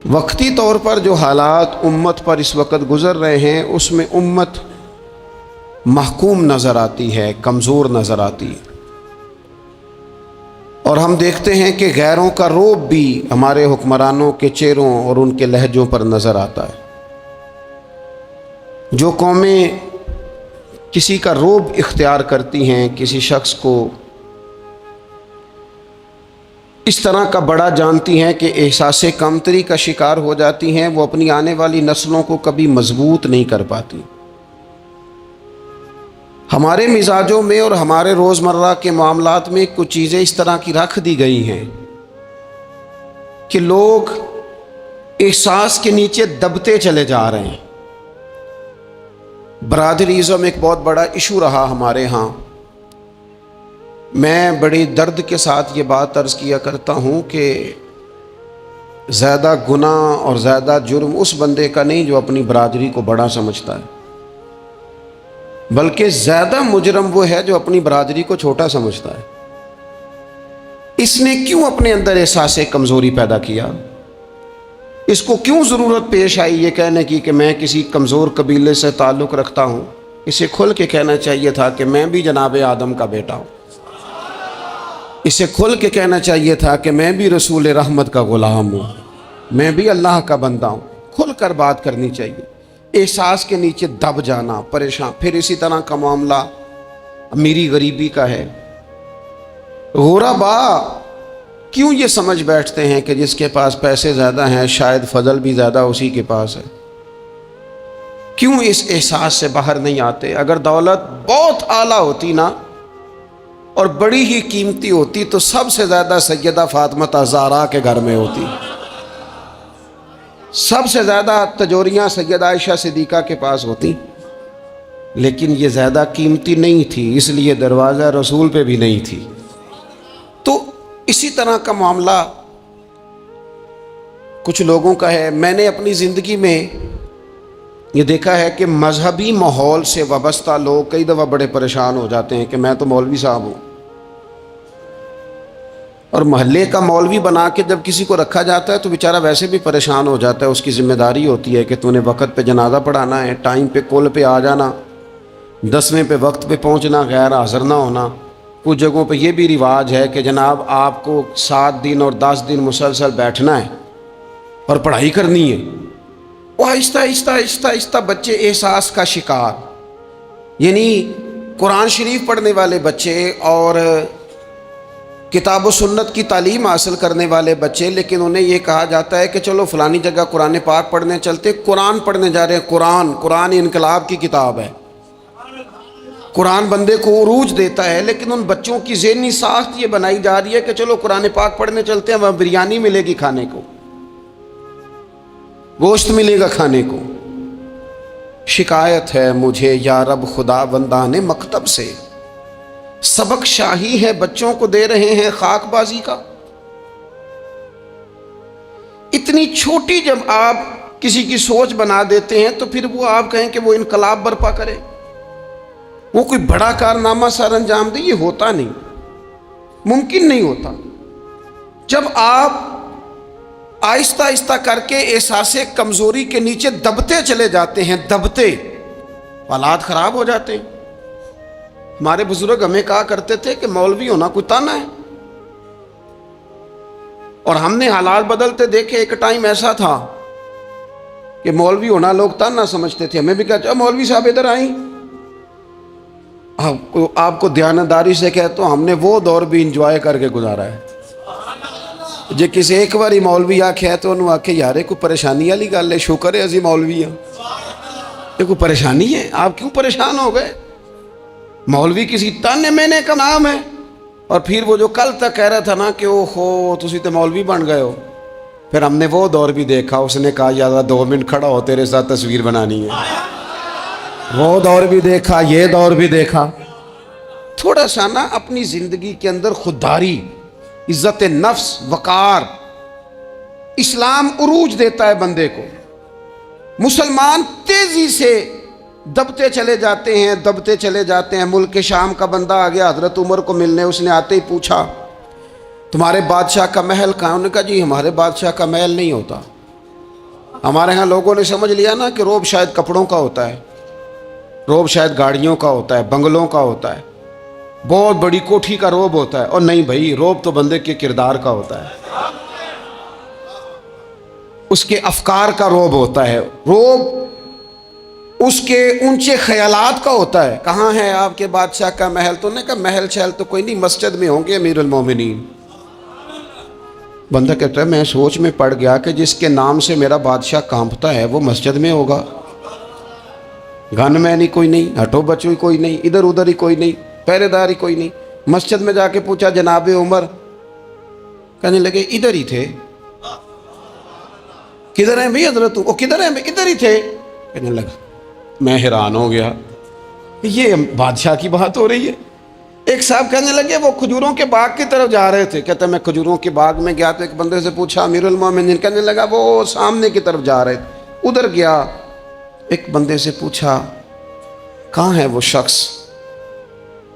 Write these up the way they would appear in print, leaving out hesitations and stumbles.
وقتی طور پر جو حالات امت پر اس وقت گزر رہے ہیں اس میں امت محکوم نظر آتی ہے، کمزور نظر آتی ہے، اور ہم دیکھتے ہیں کہ غیروں کا رعب بھی ہمارے حکمرانوں کے چہروں اور ان کے لہجوں پر نظر آتا ہے۔ جو قومیں کسی کا رعب اختیار کرتی ہیں، کسی شخص کو اس طرح کا بڑا جانتی ہیں کہ احساس کمتری کا شکار ہو جاتی ہیں، وہ اپنی آنے والی نسلوں کو کبھی مضبوط نہیں کر پاتی۔ ہمارے مزاجوں میں اور ہمارے روزمرہ کے معاملات میں کچھ چیزیں اس طرح کی رکھ دی گئی ہیں کہ لوگ احساس کے نیچے دبتے چلے جا رہے ہیں۔ برادریزم ایک بہت بڑا ایشو رہا ہمارے ہاں۔ میں بڑی درد کے ساتھ یہ بات عرض کیا کرتا ہوں کہ زیادہ گناہ اور زیادہ جرم اس بندے کا نہیں جو اپنی برادری کو بڑا سمجھتا ہے، بلکہ زیادہ مجرم وہ ہے جو اپنی برادری کو چھوٹا سمجھتا ہے۔ اس نے کیوں اپنے اندر احساس کمزوری پیدا کیا؟ اس کو کیوں ضرورت پیش آئی یہ کہنے کی کہ میں کسی کمزور قبیلے سے تعلق رکھتا ہوں؟ اسے کھل کے کہنا چاہیے تھا کہ میں بھی جناب آدم کا بیٹا ہوں۔ اسے کھل کے کہنا چاہیے تھا کہ میں بھی رسول رحمت کا غلام ہوں، میں بھی اللہ کا بندہ ہوں۔ کھل کر بات کرنی چاہیے۔ احساس کے نیچے دب جانا، پریشان، پھر اسی طرح کا معاملہ امیری غریبی کا ہے۔ غربا کیوں یہ سمجھ بیٹھتے ہیں کہ جس کے پاس پیسے زیادہ ہیں شاید فضل بھی زیادہ اسی کے پاس ہے؟ کیوں اس احساس سے باہر نہیں آتے؟ اگر دولت بہت اعلیٰ ہوتی نا اور بڑی ہی قیمتی ہوتی تو سب سے زیادہ سیدہ فاطمہ زہرا کے گھر میں ہوتی، سب سے زیادہ تجوریاں سیدہ عائشہ صدیقہ کے پاس ہوتی، لیکن یہ زیادہ قیمتی نہیں تھی، اس لیے دروازہ رسول پہ بھی نہیں تھی۔ تو اسی طرح کا معاملہ کچھ لوگوں کا ہے۔ میں نے اپنی زندگی میں یہ دیکھا ہے کہ مذہبی ماحول سے وابستہ لوگ کئی دفعہ بڑے پریشان ہو جاتے ہیں کہ میں تو مولوی صاحب ہوں، اور محلے کا مولوی بنا کے جب کسی کو رکھا جاتا ہے تو بیچارہ ویسے بھی پریشان ہو جاتا ہے۔ اس کی ذمہ داری ہوتی ہے کہ تو نے وقت پہ جنازہ پڑھانا ہے، ٹائم پہ کول پہ آ جانا، 10ویں پہ وقت پہ پہنچنا، غیر حاضر نہ ہونا۔ کچھ جگہوں پہ یہ بھی رواج ہے کہ جناب آپ کو 7 دن اور 10 دن مسلسل بیٹھنا ہے اور پڑھائی کرنی ہے۔ وہ آہستہ آہستہ آہستہ آہستہ بچے احساس کا شکار، یعنی قرآن شریف پڑھنے والے بچے اور کتاب و سنت کی تعلیم حاصل کرنے والے بچے، لیکن انہیں یہ کہا جاتا ہے کہ چلو فلانی جگہ قرآن پاک پڑھنے چلتے، قرآن پڑھنے جا رہے ہیں۔ قرآن انقلاب کی کتاب ہے، قرآن بندے کو عروج دیتا ہے، لیکن ان بچوں کی ذہنی ساخت یہ بنائی جا رہی ہے کہ چلو قرآن پاک پڑھنے چلتے ہیں، وہاں بریانی ملے گی کھانے کو، گوشت ملے گا کھانے کو۔ شکایت ہے مجھے یا رب خدا بندان مکتب سے، سبق شاہی ہے بچوں کو دے رہے ہیں خاک بازی کا۔ اتنی چھوٹی جب آپ کسی کی سوچ بنا دیتے ہیں تو پھر وہ آپ کہیں کہ وہ انقلاب برپا کرے، وہ کوئی بڑا کارنامہ سر انجام دے، یہ ہوتا نہیں، ممکن نہیں ہوتا۔ جب آپ آہستہ آہستہ کر کے احساس کمزوری کے نیچے دبتے چلے جاتے ہیں، دبتے، حالات خراب ہو جاتے ہیں۔ ہمارے بزرگ ہمیں کہا کرتے تھے کہ مولوی ہونا کوئی تانا ہے، اور ہم نے حالات بدلتے دیکھے۔ ایک ٹائم ایسا تھا کہ مولوی ہونا لوگ تانا سمجھتے تھے، ہمیں بھی کہا مولوی صاحب ادھر آئیں۔ آپ کو دیانتداری سے کہتا ہوں ہم نے وہ دور بھی انجوائے کر کے گزارا ہے۔ جے کسی ایک باری مولوی آکھے تو انہوں آکھے یارے کوئی پریشانی والی گل ہے، شکر ہے ازی مولوی ہیں، یہ کوئی پریشانی ہے، آپ کیوں پریشان ہو گئے؟ مولوی کسی تانے مینے کا نام ہے۔ اور پھر وہ جو کل تک کہہ رہا تھا نا کہ اوہو تسی تے مولوی بن گئے ہو، پھر ہم نے وہ دور بھی دیکھا، اس نے کہا یار 2 منٹ کھڑا ہو تیرے ساتھ تصویر بنانی ہے۔ وہ دور بھی دیکھا، یہ دور بھی دیکھا۔ تھوڑا سا نا اپنی زندگی کے اندر خودداری، عزت نفس، وقار، اسلام عروج دیتا ہے بندے کو۔ مسلمان تیزی سے دبتے چلے جاتے ہیں، دبتے چلے جاتے ہیں۔ ملک شام کا بندہ آ گیا حضرت عمر کو ملنے، اس نے آتے ہی پوچھا تمہارے بادشاہ کا محل کہاں؟ انہوں نے کہا جی ہمارے بادشاہ کا محل نہیں ہوتا، ہمارے ہاں لوگوں نے سمجھ لیا نا کہ روب شاید کپڑوں کا ہوتا ہے، روب شاید گاڑیوں کا ہوتا ہے، بنگلوں کا ہوتا ہے، بہت بڑی کوٹھی کا روب ہوتا ہے. اور نہیں بھائی، روب تو بندے کے کردار کا ہوتا ہے، اس کے افکار کا روب ہوتا ہے، روب اس کے اونچے خیالات کا ہوتا ہے. کہاں ہے آپ کے بادشاہ کا محل؟ تو نے کہا محل شہل تو کوئی نہیں، مسجد میں ہوں گے امیر المومنین. بندہ کہتا ہے میں سوچ میں پڑ گیا کہ جس کے نام سے میرا بادشاہ کانپتا ہے وہ مسجد میں ہوگا. گن میں نہیں کوئی نہیں، ہٹو بچو ہی کوئی نہیں، ادھر ادھر ہی کوئی نہیں، پہرے دار ہی کوئی نہیں. مسجد میں جا کے پوچھا جناب عمر، کہنے لگے ادھر ہی تھے. کدھر ہیں بھئی حضرت؟ وہ کدھر ہیں بھئی؟ ادھر ہی تھے. کہنے لگا میں حیران ہو گیا، یہ بادشاہ کی بات ہو رہی ہے. ایک صاحب کہنے لگے وہ کھجوروں کے باغ کی طرف جا رہے تھے. کہتا میں کھجوروں کے باغ میں گیا تو ایک بندے سے پوچھا امیر المومنین، کہنے لگا وہ سامنے کی طرف جا رہے تھے. ادھر گیا، ایک بندے سے پوچھا کہاں ہے وہ شخص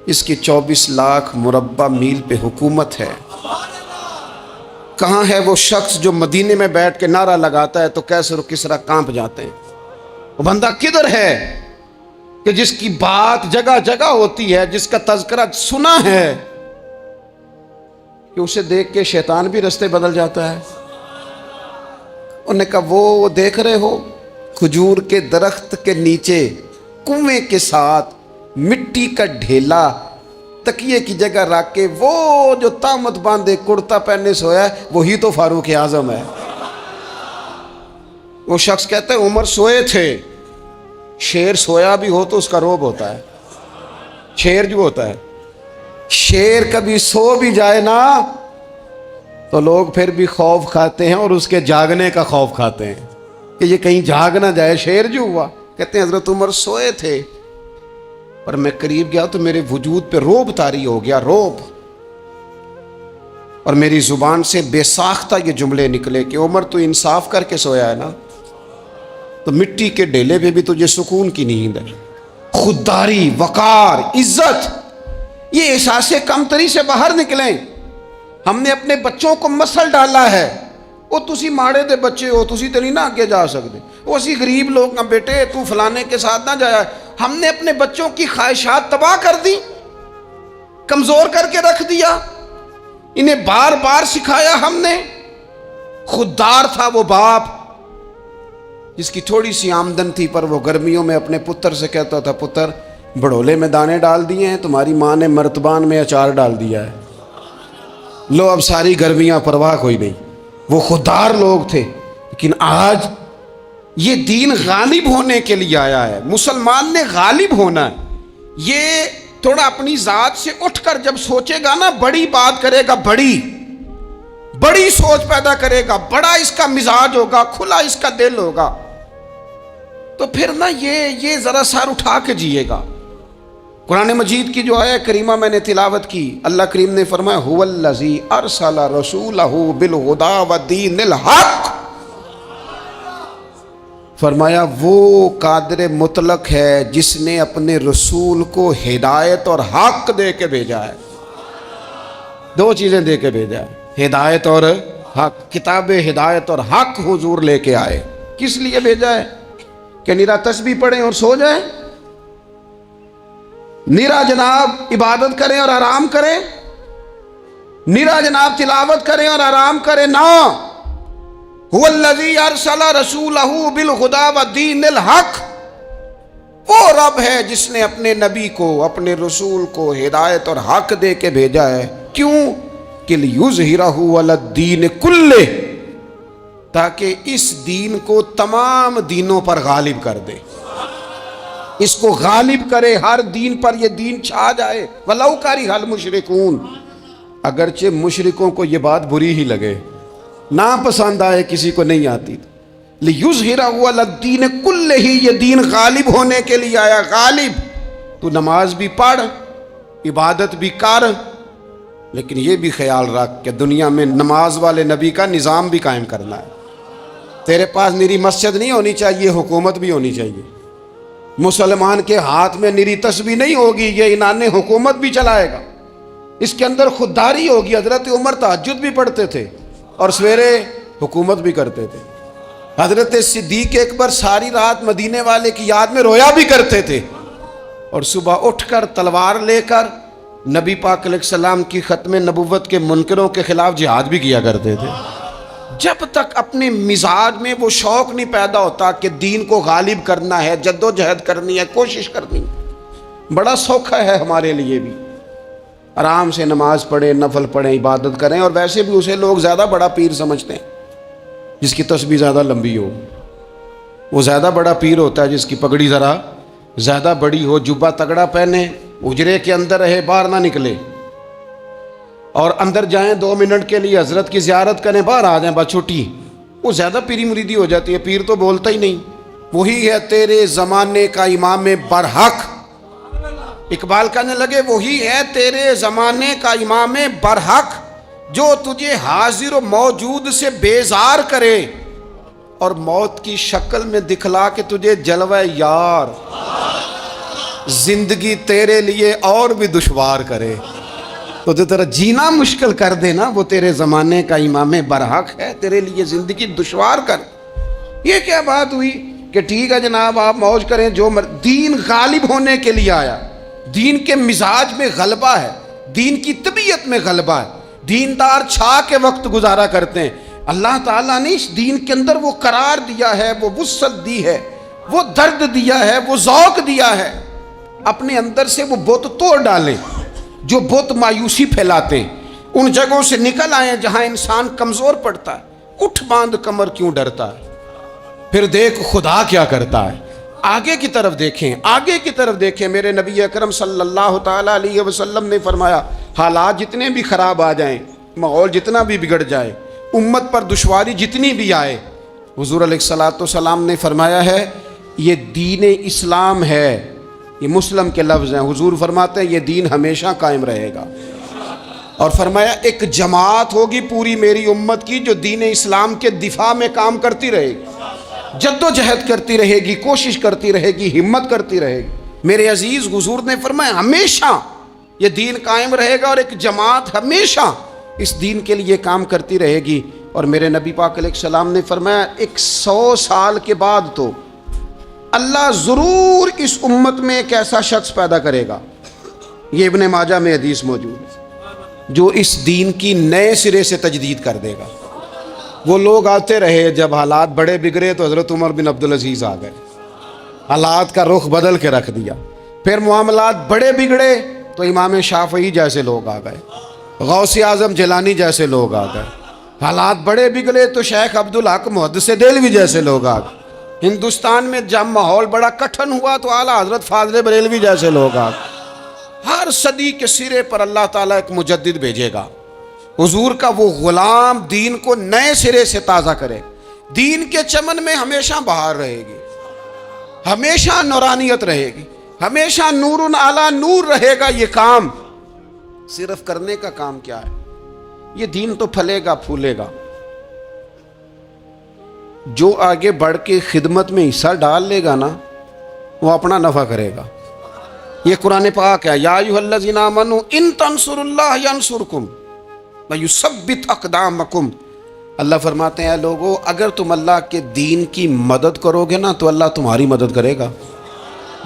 اس کی 24 لاکھ مربع میل پہ حکومت ہے؟ کہاں ہے وہ شخص جو مدینے میں بیٹھ کے نعرہ لگاتا ہے تو کیسر و کسرا کانپ جاتے ہیں؟ وہ بندہ کدھر ہے کہ جس کی بات جگہ جگہ ہوتی ہے، جس کا تذکرہ سنا ہے کہ اسے دیکھ کے شیطان بھی رستے بدل جاتا ہے؟ انہوں نے کہا وہ دیکھ رہے ہو کھجور کے درخت کے نیچے کنویں کے ساتھ مٹی کا ڈھیلا تکیے کی جگہ رکھ کے وہ جو تامت باندھے کرتا پہنے سویا ہے وہی تو فاروق اعظم ہے. وہ شخص کہتا ہے عمر سوئے تھے. شیر سویا بھی ہو تو اس کا روب ہوتا ہے. شیر جو ہوتا ہے، شیر کبھی سو بھی جائے نا تو لوگ پھر بھی خوف کھاتے ہیں، اور اس کے جاگنے کا خوف کھاتے ہیں کہ یہ کہیں جاگ نہ جائے. شیر جو ہوا، کہتے ہیں حضرت عمر سوئے تھے پر میں قریب گیا تو میرے وجود پہ روب طاری ہو گیا، روب. اور میری زبان سے بے ساختہ یہ جملے نکلے کہ عمر تو انصاف کر کے سویا ہے نا، تو مٹی کے ڈھیلے پہ بھی تجھے سکون کی نیند ہے. خودداری، وقار، عزت، یہ احساس کمتری سے باہر نکلیں. ہم نے اپنے بچوں کو مسل ڈالا ہے، وہ تسی ماڑے دے بچے ہو، تسی تو نہیں نہ آگے جا سکتے، وہ اسی غریب لوگ نہ بیٹے تو فلانے کے ساتھ نہ جایا. ہم نے اپنے بچوں کی خواہشات تباہ کر دی، کمزور کر کے رکھ دیا، انہیں بار بار سکھایا ہم نے. خوددار تھا وہ باپ جس کی تھوڑی سی آمدن تھی پر وہ گرمیوں میں اپنے پتر سے کہتا تھا پتر بڑولے میں دانے ڈال دیے ہیں، تمہاری ماں نے مرتبان میں اچار ڈال دیا ہے، لو اب ساری گرمیاں پرواہ کوئی نہیں. وہ خوددار لوگ تھے. لیکن آج یہ دین غالب ہونے کے لیے آیا ہے، مسلمان نے غالب ہونا ہے. یہ تھوڑا اپنی ذات سے اٹھ کر جب سوچے گا نا، بڑی بات کرے گا، بڑی سوچ پیدا کرے گا، بڑا اس کا مزاج ہوگا، کھلا اس کا دل ہوگا، تو پھر نا یہ ذرا سر اٹھا کے جیے گا. قرآن مجید کی جو آیت کریمہ میں نے تلاوت کی، اللہ کریم نے فرمایا هو الذی ارسل رسولہ بالہدی ودین الحق. فرمایا وہ قادر مطلق ہے جس نے اپنے رسول کو ہدایت اور حق دے کے بھیجا ہے. دو چیزیں دے کے بھیجا ہے، ہدایت اور حق. کتاب ہدایت اور حق حضور لے کے آئے. کس لیے بھیجا ہے؟ کہ نیرا تسبیح پڑھیں اور سو جائیں، نیرا جناب عبادت کریں اور آرام کریں، نیرا جناب تلاوت کریں اور آرام کریں؟ نہ. هو الذی ارسل رسولہ بالہدی ودین الحق. وہ رب ہے جس نے اپنے نبی کو، اپنے رسول کو ہدایت اور حق دے کے بھیجا ہے. کیوں؟ کہ لیظہرہ علی الدین کلہ، تاکہ اس دین کو تمام دینوں پر غالب کر دے، اس کو غالب کرے، ہر دین پر یہ دین چھا جائے. وَلَوْ كَرِهَ الْمُشْرِكُونَ. اگرچہ مشرکوں کو یہ بات بری ہی لگے، نا پسند آئے، کسی کو نہیں آتی. لِيُظْهِرَهُ عَلَى الدِّينِ كُلِّهِ. یہ دین غالب ہونے کے لیے آیا. غالب. تو نماز بھی پڑھ، عبادت بھی کر، لیکن یہ بھی خیال رکھ کہ دنیا میں نماز والے نبی کا نظام بھی قائم کرنا ہے. تیرے پاس نری مسجد نہیں ہونی چاہیے، حکومت بھی ہونی چاہیے. مسلمان کے ہاتھ میں نری تسبیح نہیں ہوگی، یہ انان حکومت بھی چلائے گا. اس کے اندر خودداری ہوگی. حضرت عمر تہجد بھی پڑھتے تھے اور سویرے حکومت بھی کرتے تھے. حضرت صدیق اکبر ساری رات مدینے والے کی یاد میں رویا بھی کرتے تھے، اور صبح اٹھ کر تلوار لے کر نبی پاک علیہ السلام کی ختم نبوت کے منکروں کے خلاف جہاد بھی کیا کرتے تھے، جب تک اپنے مزاج میں وہ شوق نہیں پیدا ہوتا کہ دین کو غالب کرنا ہے، جد و جہد کرنی ہے، کوشش کرنی ہے۔ بڑا سوکھا ہے ہمارے لیے بھی، آرام سے نماز پڑھیں، نفل پڑھیں، عبادت کریں، اور ویسے بھی اسے لوگ زیادہ بڑا پیر سمجھتے ہیں جس کی تسبیح زیادہ لمبی ہو، وہ زیادہ بڑا پیر ہوتا ہے جس کی پگڑی ذرا زیادہ بڑی ہو، جبہ تگڑا پہنے، اجرے کے اندر رہے، باہر نہ نکلے، اور اندر جائیں 2 منٹ کے لیے حضرت کی زیارت کریں، باہر آ جائیں بس چھٹی، وہ زیادہ پیری مریدی ہو جاتی ہے۔ پیر تو بولتا ہی نہیں۔ وہی ہے تیرے زمانے کا امام برحق، اقبال کہنے لگے وہی ہے تیرے زمانے کا امام برحق، جو تجھے حاضر و موجود سے بیزار کرے اور موت کی شکل میں دکھلا کے تجھے جلوہ یار، زندگی تیرے لیے اور بھی دشوار کرے، تو جو تیرا جینا مشکل کر دے نا، وہ تیرے زمانے کا امام برحق ہے، تیرے لیے زندگی دشوار کر۔ یہ کیا بات ہوئی کہ ٹھیک ہے جناب آپ موج کریں، جو دین غالب ہونے کے لیے آیا، دین کے مزاج میں غلبہ ہے، دین کی طبیعت میں غلبہ ہے، دیندار چھا کے وقت گزارا کرتے ہیں۔ اللہ تعالیٰ نے اس دین کے اندر وہ قرار دیا ہے، وہ وسعت دی ہے، وہ درد دیا ہے، وہ ذوق دیا ہے۔ اپنے اندر سے وہ بت توڑ ڈالیں جو بت مایوسی پھیلاتے ہیں، ان جگہوں سے نکل آئیں جہاں انسان کمزور پڑتا ہے، اٹھ باندھ کمر کیوں ڈرتا ہے، پھر دیکھ خدا کیا کرتا ہے۔ آگے کی طرف دیکھیں، آگے کی طرف دیکھیں۔ میرے نبی اکرم صلی اللہ تعالیٰ علیہ وسلم نے فرمایا حالات جتنے بھی خراب آ جائیں، ماحول جتنا بھی بگڑ جائے، امت پر دشواری جتنی بھی آئے، حضور علیہ الصلوۃ والسلام نے فرمایا ہے یہ دین اسلام ہے، یہ مسلم کے لفظ ہیں، حضور فرماتے ہیں یہ دین ہمیشہ قائم رہے گا، اور فرمایا ایک جماعت ہوگی پوری میری امت کی جو دین اسلام کے دفاع میں کام کرتی رہے گی، جد و جہد کرتی رہے گی، کوشش کرتی رہے گی، ہمت کرتی رہے گی۔ میرے عزیز حضور نے فرمایا ہمیشہ یہ دین قائم رہے گا، اور ایک جماعت ہمیشہ اس دین کے لیے کام کرتی رہے گی۔ اور میرے نبی پاک علیہ السلام نے فرمایا 100 سال کے بعد تو اللہ ضرور اس امت میں ایک ایسا شخص پیدا کرے گا، یہ ابن ماجہ میں حدیث موجود ہے، جو اس دین کی نئے سرے سے تجدید کر دے گا۔ وہ لوگ آتے رہے، جب حالات بڑے بگڑے تو حضرت عمر بن عبدالعزیز آ گئے، حالات کا رخ بدل کے رکھ دیا۔ پھر معاملات بڑے بگڑے تو امام شافعی جیسے لوگ آ گئے، غوث اعظم جیلانی جیسے لوگ آ گئے۔ حالات بڑے بگڑے تو شیخ عبدالحق محدث دہلوی جیسے لوگ آ گئے۔ ہندوستان میں جب ماحول بڑا کٹھن ہوا تو اعلیٰ حضرت فاضل بریلوی جیسے لوگ آ گئے۔ ہر صدی کے سرے پر اللہ تعالیٰ ایک مجدد بھیجے گا، حضور کا وہ غلام دین کو نئے سرے سے تازہ کرے۔ دین کے چمن میں ہمیشہ بہار رہے گی، ہمیشہ نورانیت رہے گی، ہمیشہ نور اعلیٰ نور رہے گا۔ یہ کام صرف کرنے کا کام کیا ہے، یہ دین تو پھلے گا پھولے گا۔ جو آگے بڑھ کے خدمت میں حصہ ڈال لے گا نا، وہ اپنا نفع کرے گا۔ یہ قرآن پاک ہے، یا ایھا الذین آمنوا ان تنصروا اللہ ینصرکم ویثبت اقدامکم۔ اللہ فرماتے ہیں اے لوگو، اگر تم اللہ کے دین کی مدد کرو گے نا تو اللہ تمہاری مدد کرے گا،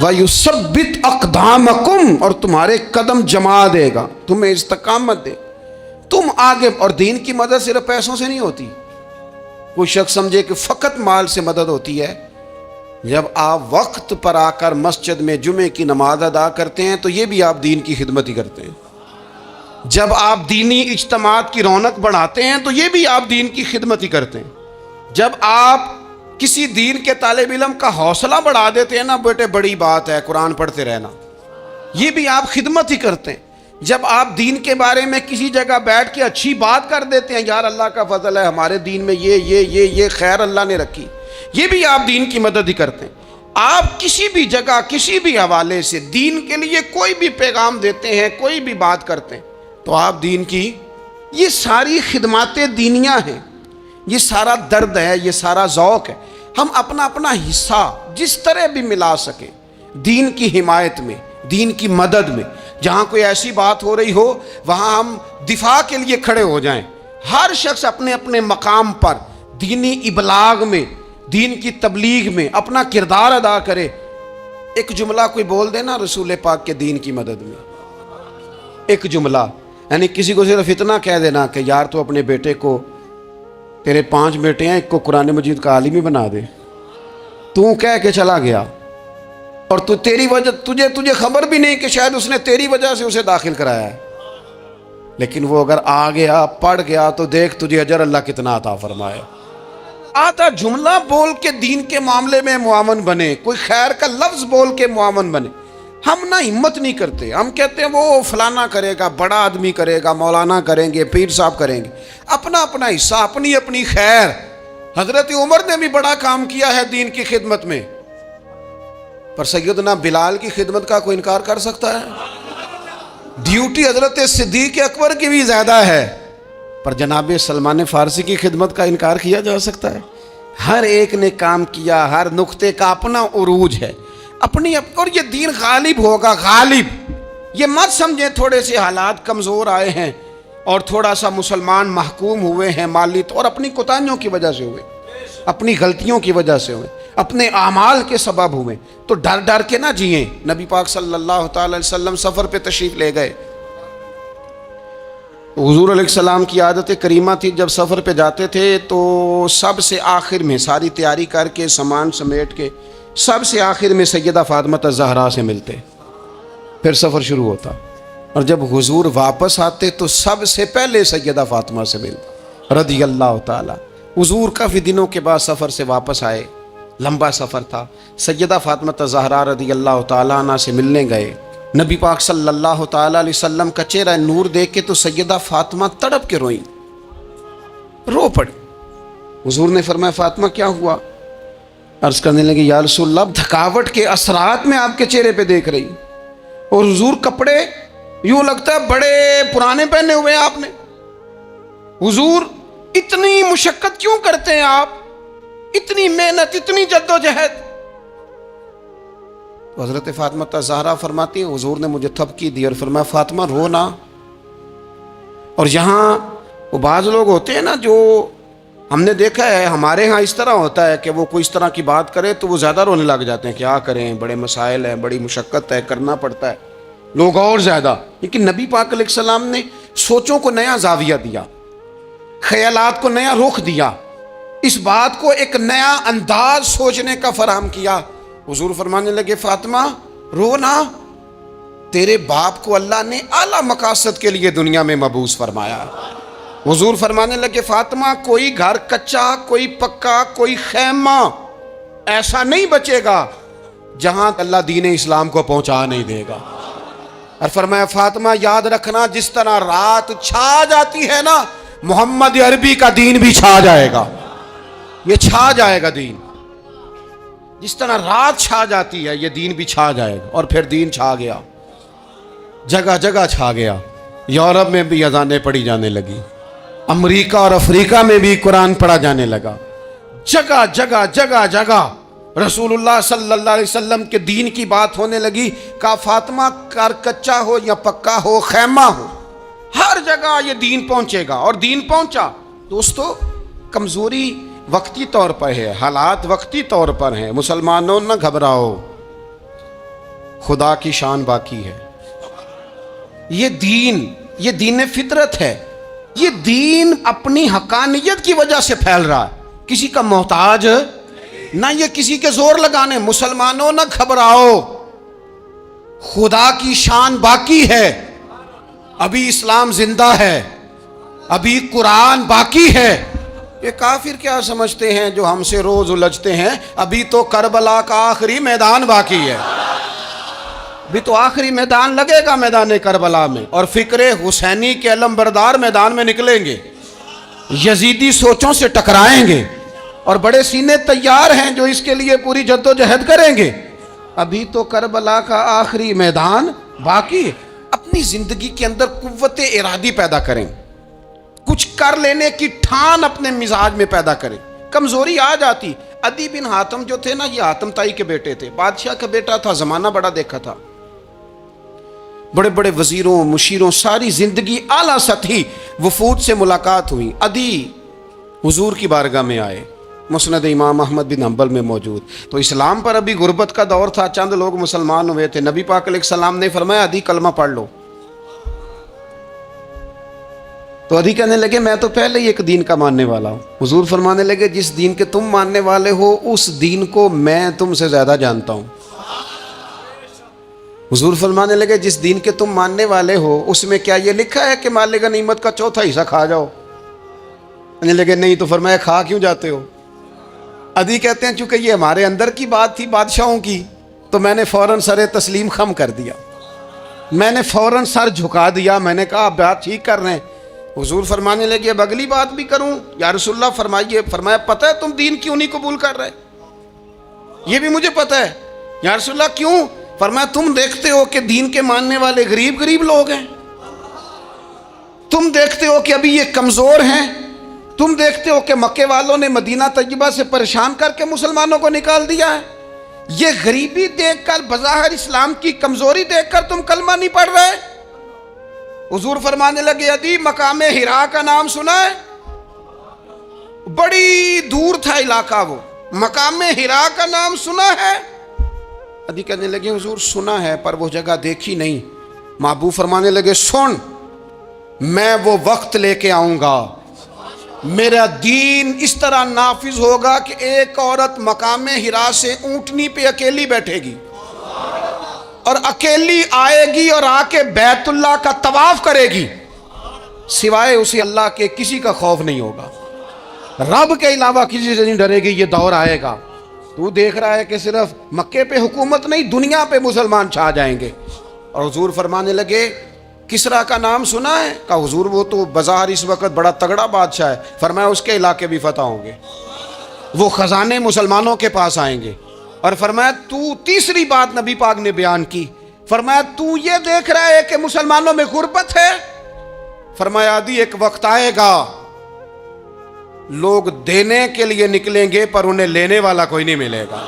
ویثبت اقدامکم، اور تمہارے قدم جما دے گا، تمہیں استقامت دے۔ تم آگے، اور دین کی مدد صرف پیسوں سے نہیں ہوتی۔ کوئی شخص سمجھے کہ فقط مال سے مدد ہوتی ہے، جب آپ وقت پر آ کر مسجد میں جمعے کی نماز ادا کرتے ہیں تو یہ بھی آپ دین کی خدمت ہی کرتے ہیں۔ جب آپ دینی اجتماعات کی رونق بڑھاتے ہیں تو یہ بھی آپ دین کی خدمت ہی کرتے ہیں۔ جب آپ کسی دین کے طالب علم کا حوصلہ بڑھا دیتے ہیں نا، بیٹے بڑی بات ہے قرآن پڑھتے رہنا، یہ بھی آپ خدمت ہی کرتے ہیں۔ جب آپ دین کے بارے میں کسی جگہ بیٹھ کے اچھی بات کر دیتے ہیں، یار اللہ کا فضل ہے ہمارے دین میں یہ خیر اللہ نے رکھی، یہ بھی آپ دین کی مدد ہی کرتے ہیں۔ آپ کسی بھی جگہ کسی بھی حوالے سے دین کے لیے کوئی بھی پیغام دیتے ہیں، کوئی بھی بات کرتے ہیں، تو آپ دین کی یہ ساری خدمات دینیاں ہیں، یہ سارا درد ہے، یہ سارا ذوق ہے۔ ہم اپنا اپنا حصہ جس طرح بھی ملا سکیں دین کی حمایت میں، دین کی مدد میں۔ جہاں کوئی ایسی بات ہو رہی ہو وہاں ہم دفاع کے لیے کھڑے ہو جائیں۔ ہر شخص اپنے اپنے مقام پر دینی ابلاغ میں دین کی تبلیغ میں اپنا کردار ادا کرے. ایک جملہ کوئی بول دے نا رسول پاک کے دین کی مدد میں, ایک جملہ, یعنی کسی کو صرف اتنا کہہ دینا کہ یار تو اپنے بیٹے کو, تیرے 5 بیٹے ہیں, ایک کو قرآن مجید کا عالم ہی بنا دے. تو کہہ کے چلا گیا اور تو تیری وجہ تجھے خبر بھی نہیں کہ شاید اس نے تیری وجہ سے اسے داخل کرایا ہے, لیکن وہ اگر آ گیا پڑھ گیا تو دیکھ تجھے اجر اللہ کتنا عطا فرمائے. آدھا جملہ بول کے دین کے معاملے میں معاون بنے, کوئی خیر کا لفظ بول کے معاون بنے. ہم نہ ہمت نہیں کرتے, ہم کہتے ہیں وہ فلانا کرے گا, بڑا آدمی کرے گا, مولانا کریں گے, پیر صاحب کریں گے. اپنا اپنا حصہ, اپنی اپنی خیر. حضرت عمر نے بھی بڑا کام کیا ہے دین کی خدمت میں, پر سیدنا بلال کی خدمت کا کوئی انکار کر سکتا ہے؟ ڈیوٹی حضرت صدیق اکبر کی بھی زیادہ ہے, پر جناب سلمان فارسی کی خدمت کا انکار کیا جا سکتا ہے؟ ہر ایک نے کام کیا, ہر نقطے کا اپنا عروج ہے, اپنی. اور یہ دین غالب ہوگا, غالب. یہ مت سمجھیں تھوڑے سے حالات کمزور آئے ہیں اور تھوڑا سا مسلمان محکوم ہوئے ہیں مالی طور, اپنی کوتاہیوں کی وجہ سے ہوئے, اپنی غلطیوں کی وجہ سے ہوئے, اپنے اعمال کے سبب ہوئے. تو ڈر ڈر کے نہ جئیں. نبی پاک صلی اللہ تعالی علیہ وسلم سفر پہ تشریف لے گئے. حضور علیہ السلام کی عادت کریمہ تھی, جب سفر پہ جاتے تھے تو سب سے آخر میں ساری تیاری کر کے سامان سمیٹ کے سب سے آخر میں سیدہ فاطمہ الزہرا سے ملتے, پھر سفر شروع ہوتا. اور جب حضور واپس آتے تو سب سے پہلے سیدہ فاطمہ سے ملتے رضی اللہ تعالی. حضور کافی دنوں کے بعد سفر سے واپس آئے, لمبا سفر تھا. سیدہ فاطمہ الزہرا رضی اللہ تعالیٰ عنہ سے ملنے گئے. نبی پاک صلی اللہ تعالیٰ علیہ وسلم کا چہرہ نور دیکھ کے تو سیدہ فاطمہ تڑپ کے روئیں, رو پڑی. حضور نے فرمایا فاطمہ کیا ہوا؟ عرض کرنے لگے یا رسول اللہ, تھکاوٹ کے اثرات میں آپ کے چہرے پہ دیکھ رہی, اور حضور کپڑے یوں لگتا ہے بڑے پرانے پہنے ہوئے ہیں آپ نے. حضور اتنی مشقت کیوں کرتے ہیں آپ, اتنی محنت, اتنی جدوجہد؟ حضرت فاطمہ الزہرا فرماتی ہیں حضور نے مجھے تھپکی دی اور فرمایا فاطمہ رو نہ. اور یہاں وہ بعض لوگ ہوتے ہیں نا, جو ہم نے دیکھا ہے ہمارے ہاں اس طرح ہوتا ہے کہ وہ کوئی اس طرح کی بات کرے تو وہ زیادہ رونے لگ جاتے ہیں, کیا کریں, بڑے مسائل ہیں, بڑی مشقت ہے, کرنا پڑتا ہے, لوگ اور زیادہ. لیکن نبی پاک علیہ السلام نے سوچوں کو نیا زاویہ دیا, خیالات کو نیا رخ دیا, اس بات کو ایک نیا انداز سوچنے کا فراہم کیا. حضور فرمانے لگے فاطمہ رو نہ, تیرے باپ کو اللہ نے اعلیٰ مقاصد کے لیے دنیا میں مبعوث فرمایا. حضور فرمانے لگے فاطمہ کوئی گھر کچا, کوئی پکا, کوئی خیمہ ایسا نہیں بچے گا جہاں اللہ دین اسلام کو پہنچا نہیں دے گا. اور فرمایا فاطمہ یاد رکھنا, جس طرح رات چھا جاتی ہے نا, محمد عربی کا دین بھی چھا جائے گا, یہ چھا جائے گا دین. جس طرح رات چھا جاتی ہے یہ دین بھی چھا جائے گا. اور پھر دین چھا گیا, جگہ جگہ چھا گیا. یورپ میں بھی اذانیں پڑھی جانے لگی, امریکہ اور افریقہ میں بھی قرآن پڑھا جانے لگا. جگہ جگہ جگہ جگہ رسول اللہ صلی اللہ علیہ وسلم کے دین کی بات ہونے لگی. کہا فاطمہ کار کچا ہو یا پکا ہو, خیمہ ہو, ہر جگہ یہ دین پہنچے گا. اور دین پہنچا. دوستو کمزوری وقتی طور پر ہے, حالات وقتی طور پر ہیں. مسلمانوں نہ گھبراؤ, خدا کی شان باقی ہے. یہ دین فطرت ہے. یہ دین اپنی حقانیت کی وجہ سے پھیل رہا ہے, کسی کا محتاج نہ یہ کسی کے زور لگانے. مسلمانوں نہ گھبراؤ, خدا کی شان باقی ہے. ابھی اسلام زندہ ہے, ابھی قرآن باقی ہے. یہ کافر کیا سمجھتے ہیں جو ہم سے روز الجھتے ہیں, ابھی تو کربلا کا آخری میدان باقی ہے, ابھی تو آخری میدان لگے گا میدان کربلا میں, اور فکر حسینی کے علم بردار میدان میں نکلیں گے, یزیدی سوچوں سے ٹکرائیں گے, اور بڑے سینے تیار ہیں جو اس کے لیے پوری جدوجہد کریں گے. ابھی تو کربلا کا آخری میدان باقی ہے. اپنی زندگی کے اندر قوت ارادی پیدا کریں, کچھ کر لینے کی ٹھان اپنے مزاج میں پیدا کریں. کمزوری آ جاتی. عدی بن حاتم جو تھے نا, یہ حاتم تائی کے بیٹے تھے, بادشاہ کا بیٹا تھا, زمانہ بڑا دیکھا تھا, بڑے بڑے وزیروں مشیروں, ساری زندگی اعلیٰ سطحی وفود سے ملاقات ہوئی. عدی حضور کی بارگاہ میں آئے, مسند امام احمد بن حنبل میں موجود. تو اسلام پر ابھی غربت کا دور تھا, چند لوگ مسلمان ہوئے تھے. نبی پاک علیہ السلام نے فرمایا عدی کلمہ پڑھ لو. تو عدی کہنے لگے میں تو پہلے ہی ایک دین کا ماننے والا ہوں. حضور فرمانے لگے جس دین کے تم ماننے والے ہو اس دین کو میں تم سے زیادہ جانتا ہوں. حضور فرمانے لگے جس دین کے تم ماننے والے ہو اس میں کیا یہ لکھا ہے کہ مال غنیمت کا چوتھا حصہ کھا جاؤ؟ کہنے لگے نہیں. تو فرمایا کھا کیوں جاتے ہو؟ عدی کہتے ہیں چونکہ یہ ہمارے اندر کی بات تھی بادشاہوں کی, تو میں نے فوراً سر تسلیم خم کر دیا, میں نے فوراً سر جھکا دیا. میں نے کہا آپ بات ٹھیک کر رہے ہیں. حضور فرمانے لگے اب اگلی بات بھی کروں یا رسول اللہ فرمائیے. فرمایا پتہ ہے تم دین کیوں نہیں قبول کر رہے؟ یہ بھی مجھے پتہ ہے. یا رسول اللہ کیوں؟ فرمایا تم دیکھتے ہو کہ دین کے ماننے والے غریب غریب لوگ ہیں, تم دیکھتے ہو کہ ابھی یہ کمزور ہیں, تم دیکھتے ہو کہ مکے والوں نے مدینہ طیبہ سے پریشان کر کے مسلمانوں کو نکال دیا ہے. یہ غریبی دیکھ کر, بظاہر اسلام کی کمزوری دیکھ کر تم کلمہ نہیں پڑھ رہے؟ حضور فرمانے لگے عدی مقام حرا کا نام سنا ہے؟ بڑی دور تھا علاقہ, وہ مقام حرا کا نام سنا ہے؟ عدی کہنے لگے حضور سنا ہے پر وہ جگہ دیکھی نہیں. محبوب فرمانے لگے سن, میں وہ وقت لے کے آؤں گا, میرا دین اس طرح نافذ ہوگا کہ ایک عورت مقام حرا سے اونٹنی پہ اکیلی بیٹھے گی اور اکیلی آئے گی اور آ کے بیت اللہ کا طواف کرے گی, سوائے اسے اللہ کے کسی کا خوف نہیں ہوگا, رب کے علاوہ کسی سے نہیں ڈرے گی. یہ دور آئے گا. تو دیکھ رہا ہے کہ صرف مکے پہ حکومت نہیں دنیا پہ مسلمان چھا جائیں گے. اور حضور فرمانے لگے کسرا کا نام سنا ہے؟ کہا حضور وہ تو بظاہر اس وقت بڑا تگڑا بادشاہ ہے. فرمایا اس کے علاقے بھی فتح ہوں گے, وہ خزانے مسلمانوں کے پاس آئیں گے. اور فرمایا تو تیسری بات نبی پاک نے بیان کی, فرمایا تو یہ دیکھ رہا ہے کہ مسلمانوں میں غربت ہے؟ فرمایا عدی ایک وقت آئے گا لوگ دینے کے لیے نکلیں گے پر انہیں لینے والا کوئی نہیں ملے گا.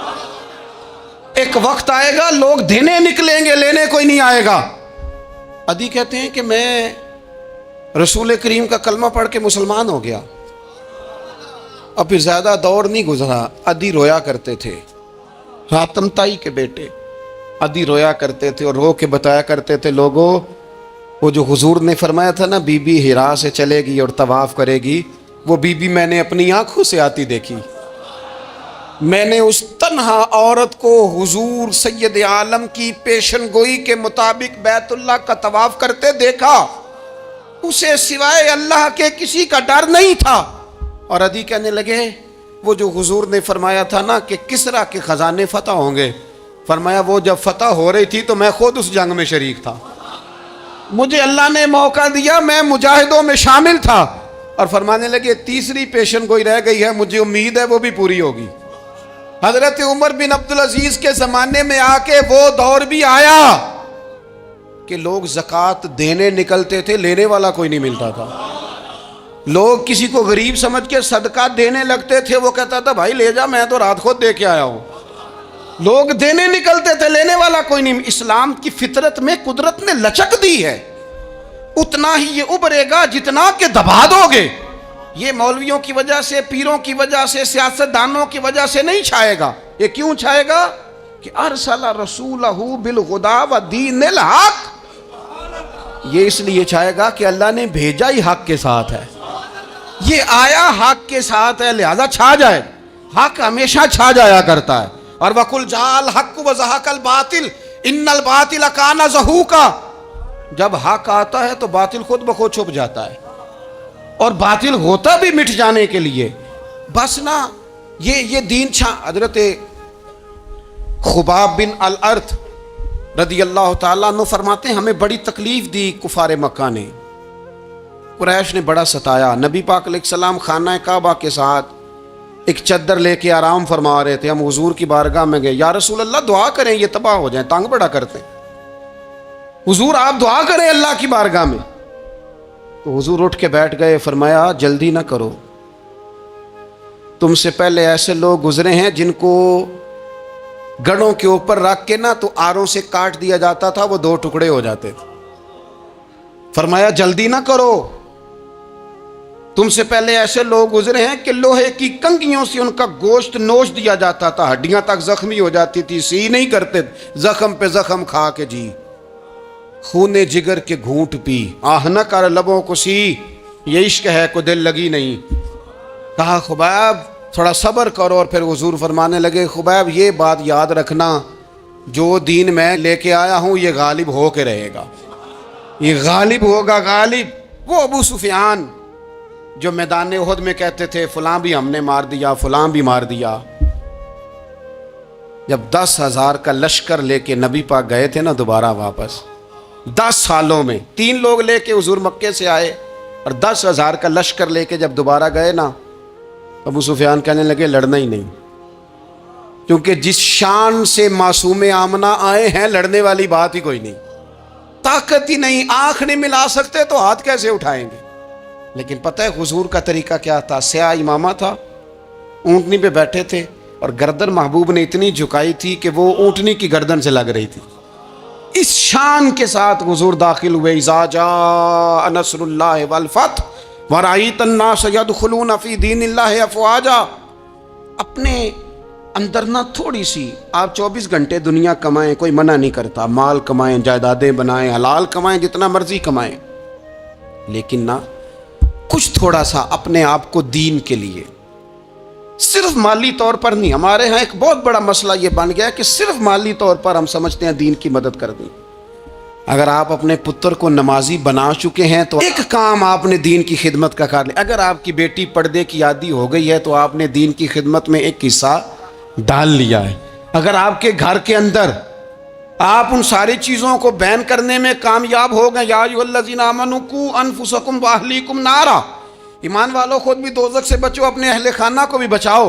ایک وقت آئے گا لوگ دینے نکلیں گے لینے کوئی نہیں آئے گا. عدی کہتے ہیں کہ میں رسول کریم کا کلمہ پڑھ کے مسلمان ہو گیا. اب پھر زیادہ دور نہیں گزرا, عدی رویا کرتے تھے. حاتم تائی کے بیٹے عدی رویا کرتے تھے اور رو کے بتایا کرتے تھے لوگوں وہ جو حضور نے فرمایا تھا نا بی بی حرا سے چلے گی اور طواف کرے گی, وہ بی بی میں نے اپنی آنکھوں سے آتی دیکھی. میں نے اس تنہا عورت کو حضور سید عالم کی پیشن گوئی کے مطابق بیت اللہ کا طواف کرتے دیکھا, اسے سوائے اللہ کے کسی کا ڈر نہیں تھا. اور عدی کہنے لگے وہ جو حضور نے فرمایا تھا نا کہ کسرا کے خزانے فتح ہوں گے, فرمایا وہ جب فتح ہو رہی تھی تو میں خود اس جنگ میں شریک تھا, مجھے اللہ نے موقع دیا, میں مجاہدوں میں شامل تھا. اور فرمانے لگے تیسری پیشن گوئی رہ گئی ہے, مجھے امید ہے وہ بھی پوری ہوگی. حضرت عمر بن عبدالعزیز کے زمانے میں آ کے وہ دور بھی آیا کہ لوگ زکوٰۃ دینے نکلتے تھے, لینے والا کوئی نہیں ملتا تھا. لوگ کسی کو غریب سمجھ کے صدقہ دینے لگتے تھے, وہ کہتا تھا بھائی لے جا میں تو رات خود دے کے آیا ہوں. لوگ دینے نکلتے تھے, لینے والا کوئی نہیں. اسلام کی فطرت میں قدرت نے لچک دی ہے, اتنا ہی یہ ابھرے گا جتنا کہ دبا دو گے. یہ مولویوں کی وجہ سے, پیروں کی وجہ سے, سیاستدانوں کی وجہ سے نہیں چھائے گا. یہ کیوں چھائے گا کہ ارسل رسولہ بالہدی ودین الحق, یہ اس لیے چھائے گا کہ اللہ نے بھیجا ہی حق کے ساتھ ہے, یہ آیا حق کے ساتھ ہے, لہذا چھا جائے. حق ہمیشہ چھا جایا کرتا ہے. اور وَقُلْ جَاءَ الْحَقُّ وَزَهَقَ الْبَاطِلُ إِنَّ الْبَاطِلَ كَانَ زَهُوقًا. جب حق آتا ہے تو باطل خود بخود چھپ جاتا ہے, اور باطل ہوتا بھی مٹ جانے کے لیے. بس نا یہ دین چھا. حضرت خباب بن الارت رضی اللہ تعالیٰ عنہ فرماتے ہیں ہمیں بڑی تکلیف دی کفار مکہ نے, قریش نے بڑا ستایا. نبی پاک علیہ السلام خانہ کعبہ کے ساتھ ایک چادر لے کے آرام فرما رہے تھے. ہم حضور کی بارگاہ میں گئے, یا رسول اللہ دعا کریں یہ تباہ ہو جائیں, تنگ بڑا کرتے ہیں. حضور آپ دعا کریں اللہ کی بارگاہ میں. تو حضور اٹھ کے بیٹھ گئے, فرمایا جلدی نہ کرو, تم سے پہلے ایسے لوگ گزرے ہیں جن کو گڑوں کے اوپر رکھ کے نا تو آروں سے کاٹ دیا جاتا تھا, وہ 2 ٹکڑے ہو جاتے تھے. فرمایا جلدی نہ کرو. تم سے پہلے ایسے لوگ گزرے ہیں کہ لوہے کی کنگھیوں سے ان کا گوشت نوچ دیا جاتا تھا، ہڈیاں تک زخمی ہو جاتی تھی، سی نہیں کرتے، زخم پہ زخم کھا کے جی خون جگر کے گھونٹ پی، آہ نہ کر لبوں کو سی، یہ عشق ہے کو دل لگی نہیں۔ کہا خبیب تھوڑا صبر کرو، اور پھر حضور فرمانے لگے خبیب یہ بات یاد رکھنا، جو دین میں لے کے آیا ہوں یہ غالب ہو کے رہے گا، یہ غالب ہوگا، غالب۔ وہ ابو سفیان جو میدان احد میں کہتے تھے فلاں بھی ہم نے مار دیا، فلاں بھی مار دیا، جب 10,000 کا لشکر لے کے نبی پاک گئے تھے نا دوبارہ واپس، 10 سالوں میں 3 لوگ لے کے حضور مکے سے آئے، اور 10,000 کا لشکر لے کے جب دوبارہ گئے نا، ابو سفیان کہنے لگے لڑنا ہی نہیں، کیونکہ جس شان سے معصوم آمنہ آئے ہیں لڑنے والی بات ہی کوئی نہیں، طاقت ہی نہیں، آنکھ نہیں ملا سکتے تو ہاتھ کیسے اٹھائیں گے۔ لیکن پتہ ہے حضور کا طریقہ کیا تھا؟ سیاہ امامہ تھا، اونٹنی پہ بیٹھے تھے، اور گردن محبوب نے اتنی جھکائی تھی کہ وہ اونٹنی کی گردن سے لگ رہی تھی، اس شان کے ساتھ حضور داخل ہوئے۔ اذا جاء نصر اللہ والفتح ورأیت الناس يدخلون فی دین اللہ افواجا۔ اپنے اندر نہ تھوڑی سی، آپ 24 گھنٹے دنیا کمائیں، کوئی منع نہیں کرتا، مال کمائیں، جائیدادیں بنائیں، حلال کمائیں، جتنا مرضی کمائیں، لیکن نہ کچھ تھوڑا سا اپنے آپ کو دین کے لیے، صرف مالی طور پر نہیں۔ ہمارے ہاں ایک بہت بڑا مسئلہ یہ بن گیا کہ صرف مالی طور پر ہم سمجھتے ہیں دین کی مدد کر دیں۔ اگر آپ اپنے پتر کو نمازی بنا چکے ہیں تو ایک کام آپ نے دین کی خدمت کا کر لیا۔ اگر آپ کی بیٹی پردے کی عادی ہو گئی ہے تو آپ نے دین کی خدمت میں ایک حصہ ڈال لیا ہے۔ اگر آپ کے گھر کے اندر آپ ان ساری چیزوں کو بین کرنے میں کامیاب ہو گئے، یا ایھا الذین آمنوا قوا انفسکم واہلیکم نارا، ایمان والو خود بھی دوزخ سے بچو، اپنے اہل خانہ کو بھی بچاؤ۔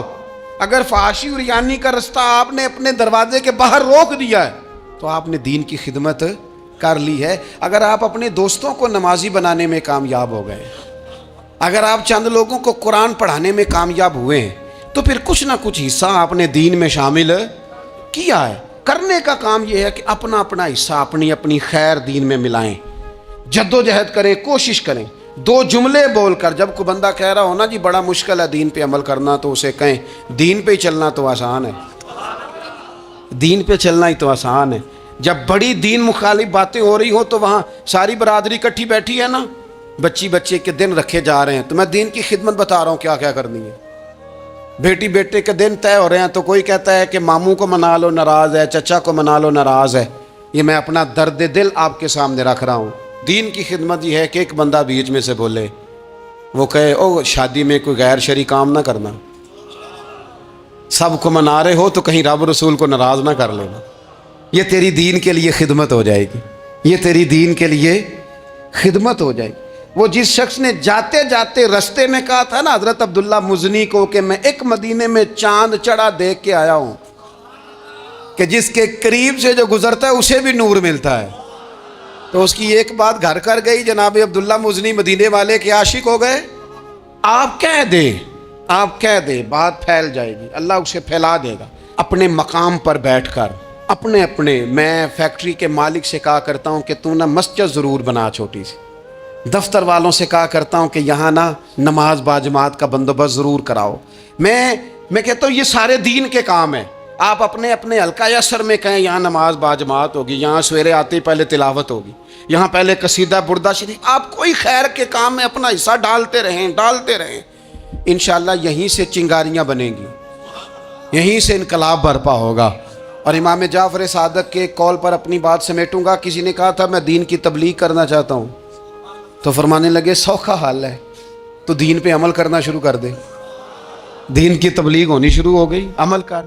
اگر فحاشی اور ریانی کا رستہ آپ نے اپنے دروازے کے باہر روک دیا ہے تو آپ نے دین کی خدمت کر لی ہے۔ اگر آپ اپنے دوستوں کو نمازی بنانے میں کامیاب ہو گئے، اگر آپ چند لوگوں کو قرآن پڑھانے میں کامیاب ہوئے ہیں، تو پھر کچھ نہ کچھ حصہ آپ نے دین میں شامل کیا ہے۔ کرنے کا کام یہ ہے کہ اپنا اپنا حصہ اپنی اپنی خیر دین میں ملائیں، جدوجہد کریں، کوشش کریں۔ 2 جملے بول کر، جب کوئی بندہ کہہ رہا ہو نا جی بڑا مشکل ہے دین پہ عمل کرنا، تو اسے کہیں دین پہ چلنا تو آسان ہے، دین پہ چلنا ہی تو آسان ہے۔ جب بڑی دین مخالف باتیں ہو رہی ہوں تو وہاں ساری برادری کٹھی بیٹھی ہے نا، بچے کے دن رکھے جا رہے ہیں، تو میں دین کی خدمت بتا رہا ہوں کیا کیا کرنی ہے۔ بیٹی بیٹے کے دن طے ہو رہے ہیں تو کوئی کہتا ہے کہ ماموں کو منا لو ناراض ہے، چچا کو منا لو ناراض ہے۔ یہ میں اپنا درد دل آپ کے سامنے رکھ رہا ہوں۔ دین کی خدمت یہ ہے کہ ایک بندہ بیچ میں سے بولے، وہ کہے او شادی میں کوئی غیر شرعی کام نہ کرنا، سب کو منا رہے ہو تو کہیں رب رسول کو ناراض نہ کر لینا۔ یہ تیری دین کے لیے خدمت ہو جائے گی، یہ تیری دین کے لیے خدمت ہو جائے گی۔ وہ جس شخص نے جاتے جاتے رستے میں کہا تھا نا حضرت عبداللہ مزنی کو کہ میں ایک مدینے میں چاند چڑھا دیکھ کے آیا ہوں کہ جس کے قریب سے جو گزرتا ہے اسے بھی نور ملتا ہے، تو اس کی ایک بات گھر کر گئی، جناب عبداللہ مزنی مدینے والے کے عاشق ہو گئے۔ آپ کہہ دیں بات پھیل جائے گی، اللہ اسے پھیلا دے گا۔ اپنے مقام پر بیٹھ کر اپنے میں فیکٹری کے مالک سے کہا کرتا ہوں کہ تو نہ مسجد ضرور بنا چھوٹی سی، دفتر والوں سے کہا کرتا ہوں کہ یہاں نہ نماز باجماعت کا بندوبست ضرور کراؤ۔ میں کہتا ہوں یہ سارے دین کے کام ہیں۔ آپ اپنے حلقہ اثر میں کہیں یہاں نماز باجماعت ہوگی، یہاں سویرے آتے ہی پہلے تلاوت ہوگی، یہاں پہلے قصیدہ بردہ شریف، آپ کوئی خیر کے کام میں اپنا حصہ ڈالتے رہیں، انشاءاللہ یہیں سے چنگاریاں بنیں گی، یہیں سے انقلاب برپا ہوگا۔ اور امام جعفر صادق کے قول پر اپنی بات سمیٹوں گا۔ کسی نے کہا تھا میں دین کی تبلیغ کرنا چاہتا ہوں، تو فرمانے لگے سوکھا حال ہے، تو دین پہ عمل کرنا شروع کر دے۔ دین کی تبلیغ ہونی شروع ہو گئی، عمل کر۔